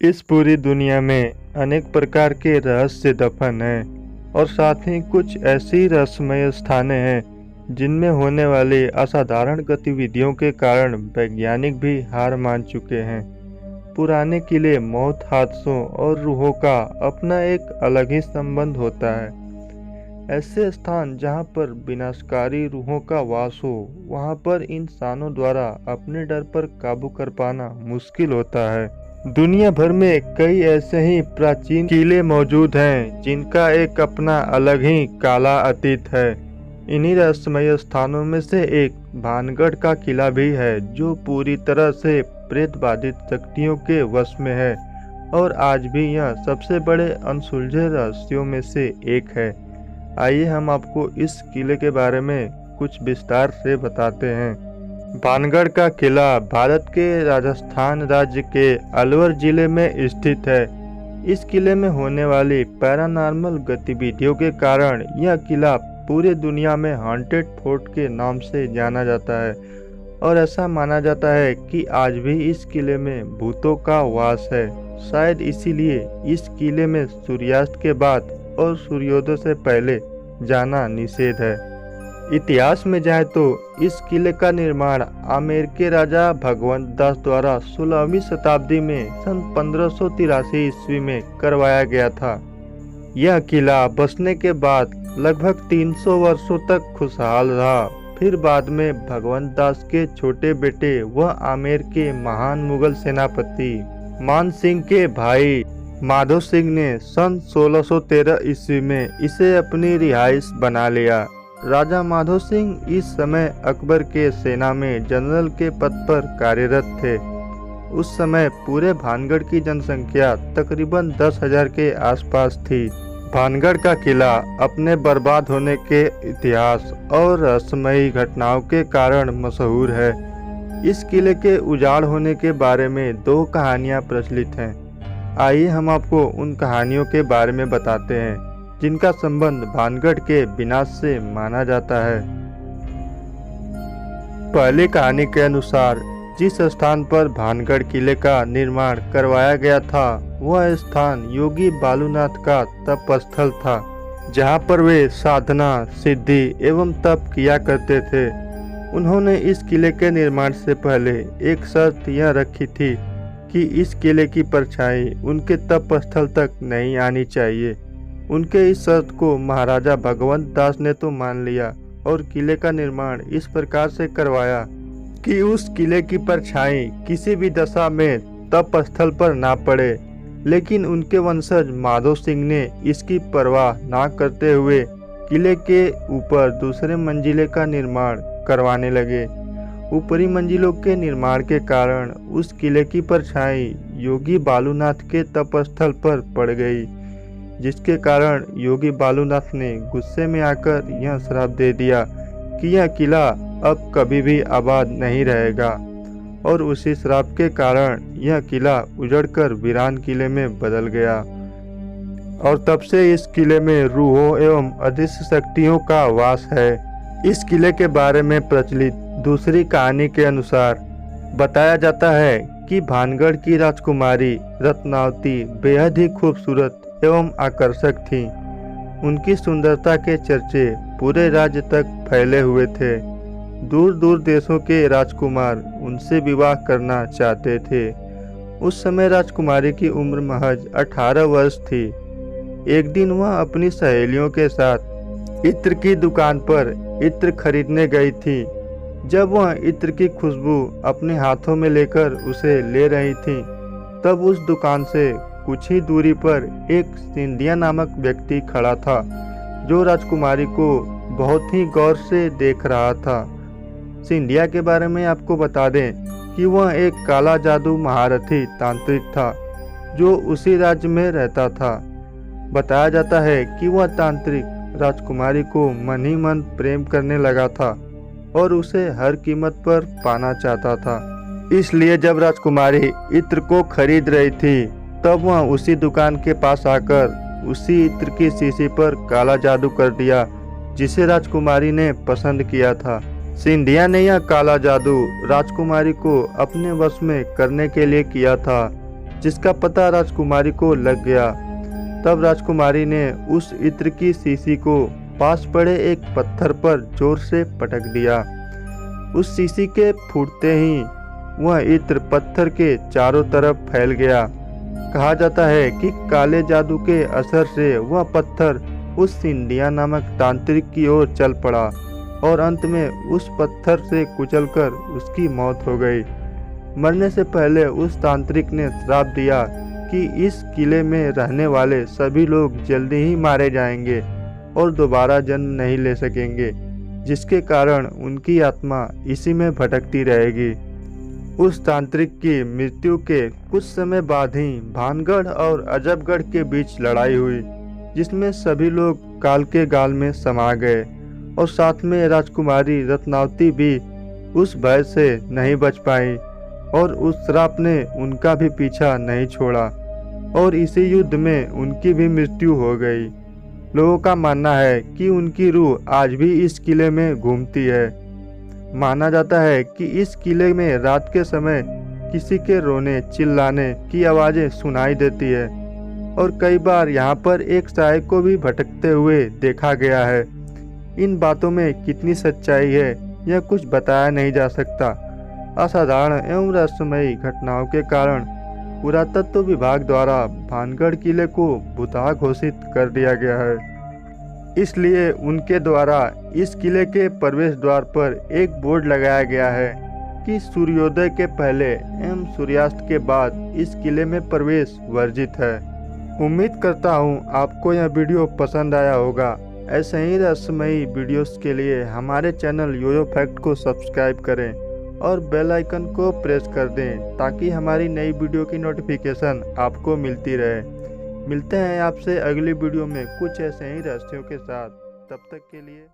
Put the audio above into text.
इस पूरी दुनिया में अनेक प्रकार के रहस्य दफन हैं और साथ ही कुछ ऐसी रहस्यमय स्थानें हैं जिनमें होने वाली असाधारण गतिविधियों के कारण वैज्ञानिक भी हार मान चुके हैं। पुराने किले मौत, हादसों और रूहों का अपना एक अलग ही संबंध होता है। ऐसे स्थान जहां पर विनाशकारी रूहों का वास हो, वहां पर इंसानों द्वारा अपने डर पर काबू कर पाना मुश्किल होता है। दुनिया भर में कई ऐसे ही प्राचीन किले मौजूद हैं जिनका एक अपना अलग ही काला अतीत है। इन्हीं रहस्यमय स्थानों में से एक भानगढ़ का किला भी है, जो पूरी तरह से प्रेत बाधित शक्तियों के वश में है और आज भी यह सबसे बड़े अनसुलझे रहस्यों में से एक है। आइए हम आपको इस किले के बारे में कुछ विस्तार से बताते हैं। भानगढ़ का किला भारत के राजस्थान राज्य के अलवर जिले में स्थित है। इस किले में होने वाली पैरानॉर्मल गतिविधियों के कारण यह किला पूरे दुनिया में हॉन्टेड फोर्ट के नाम से जाना जाता है और ऐसा माना जाता है कि आज भी इस किले में भूतों का वास है। शायद इसीलिए इस किले में सूर्यास्त के बाद और सूर्योदय से पहले जाना निषेध है। इतिहास में जाए तो इस किले का निर्माण आमेर के राजा भगवंत दास द्वारा 16वीं शताब्दी में सन 1583 ईस्वी में करवाया गया था। यह किला बसने के बाद लगभग 300 वर्षों तक खुशहाल रहा। फिर बाद में भगवंत दास के छोटे बेटे व आमेर के महान मुगल सेनापति मान सिंह के भाई माधो सिंह ने सन 1613 ईस्वी में इसे अपनी रिहाइश बना लिया। राजा माधो सिंह इस समय अकबर के सेना में जनरल के पद पर कार्यरत थे। उस समय पूरे भानगढ़ की जनसंख्या तकरीबन 10,000 के आसपास थी। भानगढ़ का किला अपने बर्बाद होने के इतिहास और रहस्यमयी घटनाओं के कारण मशहूर है। इस किले के उजाड़ होने के बारे में 2 कहानियां प्रचलित हैं। आइए हम आपको उन कहानियों के बारे में बताते हैं जिनका संबंध भानगढ़ के विनाश से माना जाता है। पहली कहानी के अनुसार जिस स्थान पर भानगढ़ किले का निर्माण करवाया गया था, वह स्थान योगी बालूनाथ का तपस्थल था, जहां पर वे साधना, सिद्धि एवं तप किया करते थे। उन्होंने इस किले के निर्माण से पहले एक शर्त यह रखी थी कि इस किले की परछाई उनके तपस्थल तक नहीं आनी चाहिए। उनके इस शर्त को महाराजा भगवंत दास ने तो मान लिया और किले का निर्माण इस प्रकार से करवाया कि उस किले की परछाई किसी भी दशा में तपस्थल पर ना पड़े। लेकिन उनके वंशज माधो सिंह ने इसकी परवाह ना करते हुए किले के ऊपर दूसरे मंजिले का निर्माण करवाने लगे। ऊपरी मंजिलों के निर्माण के कारण उस किले की परछाई योगी बालूनाथ के तपस्थल पर पड़ गई, जिसके कारण योगी बालूनाथ ने गुस्से में आकर यह श्राप दे दिया कि यह किला अब कभी भी आबाद नहीं रहेगा। और उसी श्राप के कारण यह किला उजड़कर वीरान किले में बदल गया और तब से इस किले में रूहों एवं अदृश्य शक्तियों का वास है। इस किले के बारे में प्रचलित दूसरी कहानी के अनुसार बताया जाता है कि भानगढ़ की राजकुमारी रत्नावती बेहद ही खूबसूरत एवं आकर्षक थी। उनकी सुंदरता के चर्चे पूरे राज्य तक फैले हुए थे। दूर दूर देशों के राजकुमार उनसे विवाह करना चाहते थे। उस समय राजकुमारी की उम्र महज 18 वर्ष थी। एक दिन वह अपनी सहेलियों के साथ इत्र की दुकान पर इत्र खरीदने गई थी। जब वह इत्र की खुशबू अपने हाथों में लेकर उसे ले रही थी, तब उस दुकान से कुछ ही दूरी पर एक सिंधिया नामक व्यक्ति खड़ा था, जो राजकुमारी को बहुत ही गौर से देख रहा था। सिंधिया के बारे में आपको बता दें कि वह एक काला जादू महारथी तांत्रिक था, जो उसी राज्य में रहता था। बताया जाता है कि वह तांत्रिक राजकुमारी को मन ही मन प्रेम करने लगा था और उसे हर कीमत पर पाना चाहता था। इसलिए जब राजकुमारी इत्र को खरीद रही थी, तब वह उसी दुकान के पास आकर उसी इत्र की शीशी पर काला जादू कर दिया, जिसे राजकुमारी ने पसंद किया था। सिंधिया ने यह काला जादू राजकुमारी को अपने वश में करने के लिए किया था, जिसका पता राजकुमारी को लग गया। तब राजकुमारी ने उस इत्र की शीशी को पास पड़े एक पत्थर पर जोर से पटक दिया। उस शीशी के फूटते ही वह इत्र पत्थर के चारों तरफ फैल गया। कहा जाता है कि काले जादू के असर से वह पत्थर उस सिंधिया नामक तांत्रिक की ओर चल पड़ा और अंत में उस पत्थर से कुचलकर उसकी मौत हो गई। मरने से पहले उस तांत्रिक ने श्राप दिया कि इस किले में रहने वाले सभी लोग जल्दी ही मारे जाएंगे और दोबारा जन्म नहीं ले सकेंगे, जिसके कारण उनकी आत्मा इसी में भटकती रहेगी। उस तांत्रिक की मृत्यु के कुछ समय बाद ही भानगढ़ और अजबगढ़ के बीच लड़ाई हुई, जिसमें सभी लोग काल के गाल में समा गए और साथ में राजकुमारी रत्नावती भी उस भय से नहीं बच पाई और उस श्राप ने उनका भी पीछा नहीं छोड़ा और इसी युद्ध में उनकी भी मृत्यु हो गई। लोगों का मानना है कि उनकी रूह आज भी इस किले में घूमती है। माना जाता है कि इस किले में रात के समय किसी के रोने चिल्लाने की आवाज़ें सुनाई देती है और कई बार यहाँ पर एक साय को भी भटकते हुए देखा गया है। इन बातों में कितनी सच्चाई है यह कुछ बताया नहीं जा सकता। असाधारण एवं रहस्यमयी घटनाओं के कारण पुरातत्व विभाग द्वारा भानगढ़ किले को भूतहा घोषित कर दिया गया है। इसलिए उनके द्वारा इस किले के प्रवेश द्वार पर एक बोर्ड लगाया गया है कि सूर्योदय के पहले एवं सूर्यास्त के बाद इस किले में प्रवेश वर्जित है। उम्मीद करता हूँ आपको यह वीडियो पसंद आया होगा। ऐसे ही रहस्यमयी वीडियोस के लिए हमारे चैनल योयो फैक्ट को सब्सक्राइब करें और बेल आइकन को प्रेस कर दें ताकि हमारी नई वीडियो की नोटिफिकेशन आपको मिलती रहे। मिलते हैं आपसे अगली वीडियो में कुछ ऐसे ही रहस्यों के साथ। तब तक के लिए